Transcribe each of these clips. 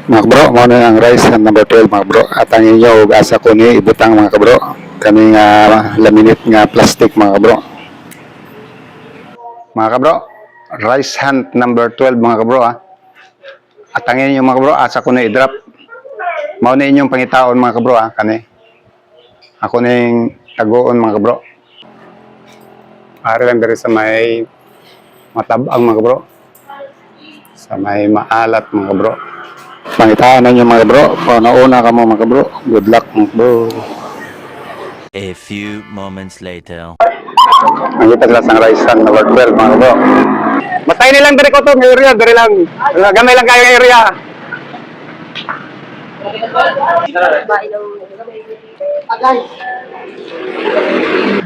Mga kabro, mo na ang rice ng number 12 mga bro. At ang inyo ug asa ko ni ibutang mga kabro. Kaning laminate nga plastic mga kabro. Mga kabro, rice hunt number 12 mga kabro ha. At ang inyo mga kabro, asa ko ni i-drop. Mao na inyong pangitaon mga kabro ha, kani. Ako ning taguon mga kabro. Ari lang diri sa may matabang mga kabro. Sa may maalat mga kabro. Pangitaan na nyo mga bro. Pauna ka mo mga bro. Good luck mga bro. A few moments later. Nakita sila sa rice stand number 12 mga bro. Matay nilang dari ko to. May area. Dari lang. Gamay lang kayo area.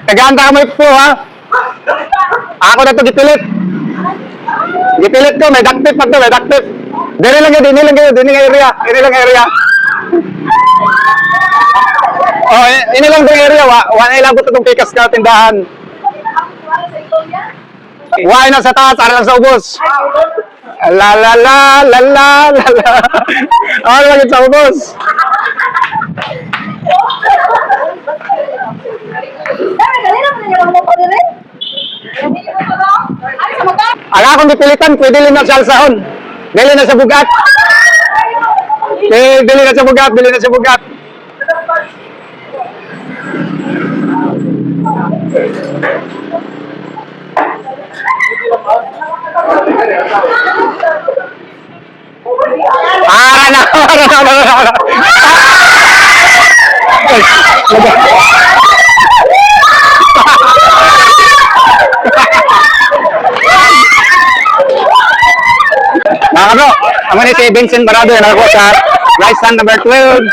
Tagaanta ka mo po ha. Ako na to gipilit. Gipilit ko. May duct tape pag to. May duct tape. Dili lang yun, dili lang yun, dili lang area, dili lang area. Oh, ini lang yung area, wala ilabot itong pikas ka tindahan. Wala na sa taas, ara lang sa ubos. La la la la la la la. Ara lang sa ubos. Ala akong dipilitan, pwede rin na sa alsahon. Dili na sa bugat. Dili na sa bugat, dili na sa bugat. Mga bro, ako ni si Vincent Barado yan ako sa rice stand number 12.